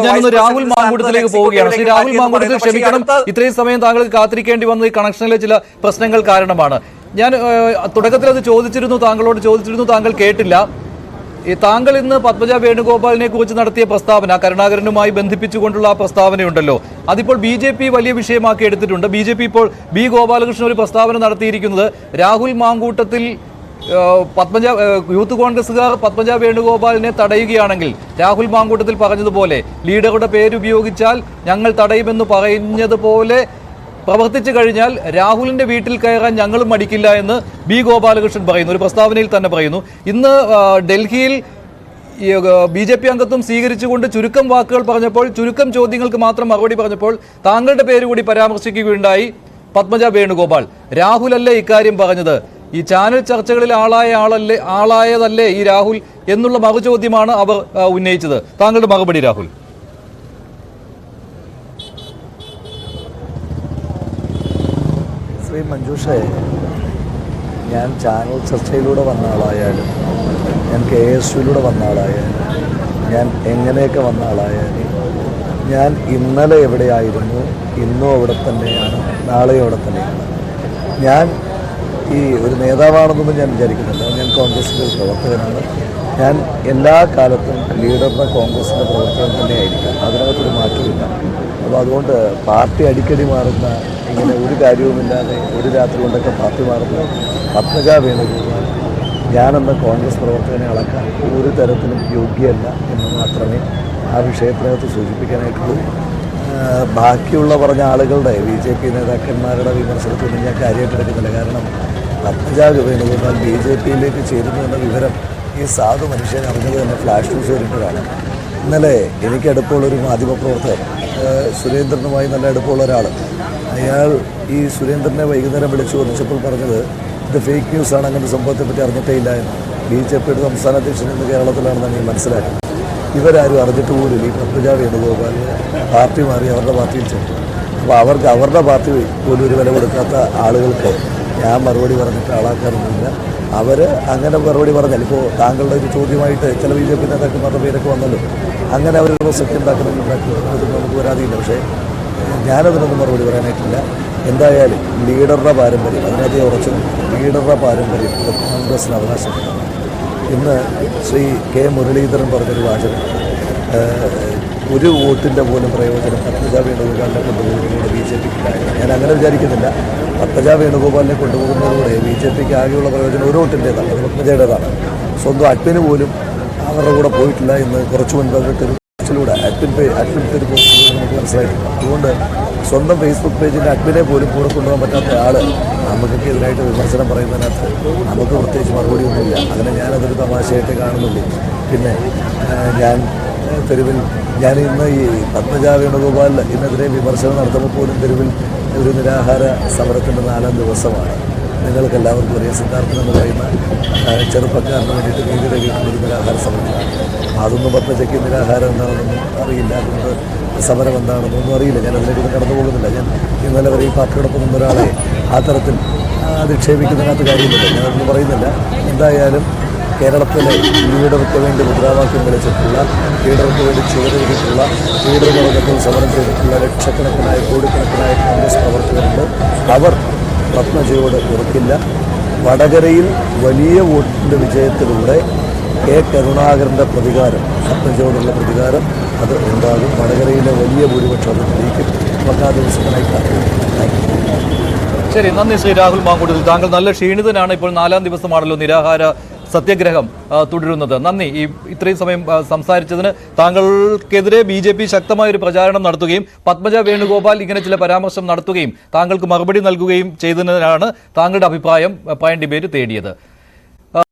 ഞാനൊന്ന് രാഹുൽ മാങ്കൂട്ടത്തിലേക്ക് പോവുകയാണ്. ശ്രീ രാഹുൽ മാങ്കൂട്ടത്തിൽ ക്ഷമിക്കണം, ഇത്രയും സമയം താങ്കൾക്ക് കാത്തിരിക്കേണ്ടി വന്ന ഈ കണക്ഷനിലെ ചില പ്രശ്നങ്ങൾ കാരണമാണ്. ഞാൻ തുടക്കത്തിൽ അത് താങ്കളോട് ചോദിച്ചിരുന്നു, താങ്കൾ കേട്ടില്ല. താങ്കൾ ഇന്ന് പത്മജ വേണുഗോപാലിനെ കുറിച്ച് നടത്തിയ പ്രസ്താവന, കരുണാകരനുമായി ബന്ധിപ്പിച്ചുകൊണ്ടുള്ള ആ പ്രസ്താവനയുണ്ടല്ലോ, അതിപ്പോൾ BJP വലിയ വിഷയമാക്കി എടുത്തിട്ടുണ്ട്. BJP ഇപ്പോൾ B. ഗോപാലകൃഷ്ണൻ ഒരു പ്രസ്താവന നടത്തിയിരിക്കുന്നത് രാഹുൽ മാങ്കൂട്ടത്തിൽ യൂത്ത് കോൺഗ്രസുകാർ പത്മജ വേണുഗോപാലിനെ തടയുകയാണെങ്കിൽ രാഹുൽ മാങ്കൂട്ടത്തിൽ പറഞ്ഞതുപോലെ ലീഡറുടെ പേരുപയോഗിച്ചാൽ ഞങ്ങൾ തടയുമെന്ന് പറഞ്ഞതുപോലെ പ്രവർത്തിച്ചു കഴിഞ്ഞാൽ രാഹുലിന്റെ വീട്ടിൽ കയറാൻ ഞങ്ങളും മടിക്കില്ല എന്ന് B. ഗോപാലകൃഷ്ണൻ പറയുന്നു, ഒരു പ്രസ്താവനയിൽ തന്നെ പറയുന്നു. ഇന്ന് ഡൽഹിയിൽ BJP അംഗത്വം സ്വീകരിച്ചുകൊണ്ട് ചുരുക്കം വാക്കുകൾ പറഞ്ഞപ്പോൾ, ചുരുക്കം ചോദ്യങ്ങൾക്ക് മാത്രം മറുപടി പറഞ്ഞപ്പോൾ താങ്കളുടെ പേര് കൂടി പരാമർശിക്കുകയുണ്ടായി പത്മജ വേണുഗോപാൽ. രാഹുലല്ലേ ഇക്കാര്യം പറഞ്ഞത്? ഈ ചാനൽ ചർച്ചകളിൽ ആളായതല്ലേ ഈ രാഹുൽ എന്നുള്ള മറുചോദ്യമാണ് അവർ ഉന്നയിച്ചത്. താങ്കളുടെ മറുപടി രാഹുൽ? ശ്രീ മഞ്ജുഷേ, ഞാൻ ചാനൽ ചർച്ചയിലൂടെ വന്ന ആളായാലും, ഞാൻ KSUയിലൂടെ വന്ന ആളായാലും, ഞാൻ എങ്ങനെയൊക്കെ വന്ന ആളായാലും, ഞാൻ ഇന്നലെ എവിടെയായിരുന്നു, ഇന്നും അവിടെ തന്നെയാണ്, നാളെയും അവിടെ തന്നെയാണ്. ഞാൻ ഈ ഒരു നേതാവാണെന്നൊന്നും ഞാൻ വിചാരിക്കുന്നില്ല. ഞാൻ കോൺഗ്രസിൻ്റെ ഒരു പ്രവർത്തകനാണ്. ഞാൻ എല്ലാ കാലത്തും ലീഡറുടെ കോൺഗ്രസിൻ്റെ പ്രവർത്തകൻ തന്നെയായിരിക്കും. അതിനകത്തൊരു മാറ്റമില്ല. അപ്പോൾ അതുകൊണ്ട് പാർട്ടി അടിക്കടി മാറുന്ന, ഇങ്ങനെ ഒരു കാര്യവുമില്ലാതെ ഒരു രാത്രി കൊണ്ടൊക്കെ പാർട്ടി മാറുന്ന പത്മജ വേണുഗോപാൽ ഞാനെന്ന കോൺഗ്രസ് പ്രവർത്തകനെ അളക്കാൻ ഒരു തരത്തിലും യോഗ്യമല്ല എന്ന് മാത്രമേ ആ വിഷയത്തിനകത്ത് സൂചിപ്പിക്കാനായിട്ടുള്ളൂ. ബാക്കിയുള്ള പറഞ്ഞ ആളുകളുടെ BJP നേതാക്കന്മാരുടെ വിമർശനത്തിനൊന്നും ഞാൻ കാര്യമായിട്ട് എടുക്കുന്നില്ല. കാരണം പത്മജ വേണുഗോപാൽ BJPയിലേക്ക് ചേരുന്നു എന്ന വിവരം ഈ സാധു മനുഷ്യൻ അറിഞ്ഞത് തന്നെ ഫ്ലാഷ് ന്യൂസ് വരുമ്പോഴാണ്. ഇന്നലെ എനിക്ക് അടുപ്പമുള്ളൊരു മാധ്യമപ്രവർത്തകൻ, സുരേന്ദ്രനുമായി നല്ല അടുപ്പമുള്ള ഒരാൾ, അയാൾ ഈ സുരേന്ദ്രനെ വൈകുന്നേരം വിളിച്ചു ചോദിച്ചപ്പോൾ പറഞ്ഞത് ഇത് ഫേക്ക് ന്യൂസാണ്, അങ്ങനെ സംഭവത്തെപ്പറ്റി അറിഞ്ഞിട്ടേ ഇല്ല എന്ന്. BJPയുടെ സംസ്ഥാന അധ്യക്ഷൻ ഇന്ന് കേരളത്തിലാണെന്നാണ് ഞാൻ മനസ്സിലാക്കുന്നത്. ഇവരാരും അറിഞ്ഞിട്ട് പോലും ഈ പത്മജ വേണുഗോപാൽ പാർട്ടി മാറി അവരുടെ പാർട്ടിയിൽ ചേർന്നു. അപ്പോൾ അവരുടെ പാർട്ടി പോലും ഒരു വില കൊടുക്കാത്ത ആളുകൾക്ക് ഞാൻ മറുപടി പറഞ്ഞിട്ട് ആളാക്കാറൊന്നുമില്ല. അവർ അങ്ങനെ മറുപടി പറഞ്ഞാൽ, ഇപ്പോൾ താങ്കളുടെ ഒരു ചോദ്യമായിട്ട് ചില BJP നേതാക്കന്മാരുടെ പേരൊക്കെ വന്നല്ലോ, അങ്ങനെ അവർ പ്രസക്തി ഉണ്ടാക്കുന്നുണ്ടാക്കി നമുക്ക് വരാതില്ല. പക്ഷേ ഞാനതിനൊന്നും മറുപടി പറയാനായിട്ടില്ല. എന്തായാലും ലീഡറുടെ പാരമ്പര്യം, അതിനകത്ത് ഉറച്ചു ലീഡറുടെ പാരമ്പര്യം കോൺഗ്രസിന് അവകാശപ്പെട്ടു. ഇന്ന് ശ്രീ K. മുരളീധരൻ പറഞ്ഞൊരു വാചകം, ഒരു വോട്ടിൻ്റെ പോലും പ്രയോജനം പത്മജ വേണുഗോപാലിനെ കൊണ്ടുപോകുന്നതിലൂടെ BJPക്കുണ്ടായിരുന്നു. ഞാൻ അങ്ങനെ വിചാരിക്കുന്നില്ല. പത്മജ വേണുഗോപാലിനെ കൊണ്ടുപോകുന്നതിലൂടെ BJPക്ക് ആകെയുള്ള പ്രയോജനം ഒരു വോട്ടിൻ്റേതാണ്, അത് പത്മജയുടേതാണ്. സ്വന്തം അഡ്മിന് പോലും അവരുടെ കൂടെ പോയിട്ടില്ല എന്ന് കുറച്ച് മുൻപ് അവരുടെ പോസ്റ്റിലൂടെ അഡ്മിൻ പേര് പോസ്റ്റിലൂടെ നമുക്ക് മനസ്സിലായിട്ടുണ്ട്. അതുകൊണ്ട് സ്വന്തം ഫേസ്ബുക്ക് പേജിൻ്റെ അഡ്മിനെ പോലും കൂടെ കൊണ്ടുപോകാൻ പറ്റാത്ത ആൾ നമുക്കൊക്കെ എതിരായിട്ട് വിമർശനം പറയുന്നതിനകത്ത് നമുക്ക് പ്രത്യേകിച്ച് മറുപടിയൊന്നുമില്ല. അങ്ങനെ ഞാനതൊരു തമാശയായിട്ട് കാണുന്നുള്ളൂ. പിന്നെ ഞാൻ ഇന്ന് ഈ പത്മജ വേണുഗോപാൽ ഇന്നെതിരെ വിമർശനം നടത്തുമ്പോൾ പോലും തെരുവിൽ ഒരു നിരാഹാര സമരത്തിൻ്റെ 4ാം ദിവസമാണ്. നിങ്ങൾക്ക് എല്ലാവർക്കും അറിയാം, സിദ്ധാർത്ഥൻ എന്ന് പറയുന്ന ചെറുപ്പക്കാരന് വേണ്ടിയിട്ട് നീതിയുടെ വീട്ടിലൊരു നിരാഹാര സമരത്തിലാണ്. അതൊന്നും പത്മജയ്ക്ക് നിരാഹാരം എന്താണെന്നൊന്നും അറിയില്ല, അതുകൊണ്ട് സമരം എന്താണെന്നൊന്നും അറിയില്ല. ഞാൻ അതിലേക്ക് കടന്നു പോകുന്നില്ല. ഞാൻ ഇന്നലെ വരെ ഈ പാർട്ടിയോടൊപ്പം നിന്നൊരാളെ ആ തരത്തിൽ അധിക്ഷേപിക്കുന്നതിനകത്ത് കാര്യമില്ല, ഞാനതൊന്നും പറയുന്നില്ല. എന്തായാലും കേരളത്തിലെ ലീഡർക്ക് വേണ്ടി മുദ്രാവാക്യം വിളിച്ചിട്ടുള്ള, ലീഡർക്ക് വേണ്ടി ചുവടുവെച്ചിട്ടുള്ള, ലീഡർ വർഗത്തിൽ സമരം ചെയ്തിട്ടുള്ള ലക്ഷക്കണക്കിനായ കോടിക്കണക്കിനായ കോൺഗ്രസ് പ്രവർത്തകരുണ്ട്. അവർ പത്മജയോട് ഉറക്കില്ല. വടകരയിൽ വലിയ വോട്ടിൻ്റെ വിജയത്തിലൂടെ K. കരുണാകരൻ്റെ പ്രതികാരം, പത്മജയോടുള്ള പ്രതികാരം അത് ഉണ്ടാകും. വടകരയിലെ വലിയ ഭൂരിപക്ഷം അത് തെളിയിക്കും. നമുക്ക് ആ ദിവസത്തിനായി കാത്തിരിക്കും. ശരി, നന്ദി ശ്രീ രാഹുൽ മാങ്കൂട്ടത്തിൽ. താങ്കൾ നല്ല ക്ഷീണിതനാണ്. ഇപ്പോൾ 4ാം ദിവസമാണല്ലോ നിരാഹാര സത്യാഗ്രഹം തുടരുന്നത്. നന്ദി ഇത്രയും സമയം സംസാരിച്ചതിന്. താങ്കൾക്കെതിരെ BJP ശക്തമായൊരു പ്രചാരണം നടത്തുകയും പത്മജ വേണുഗോപാൽ ഇങ്ങനെ ചില പരാമർശം നടത്തുകയും താങ്കൾക്ക് മറുപടി നൽകുകയും ചെയ്തതിനാണ് താങ്കളുടെ അഭിപ്രായം പ്രൈം ഡിബേറ്റ് തേടിയത്.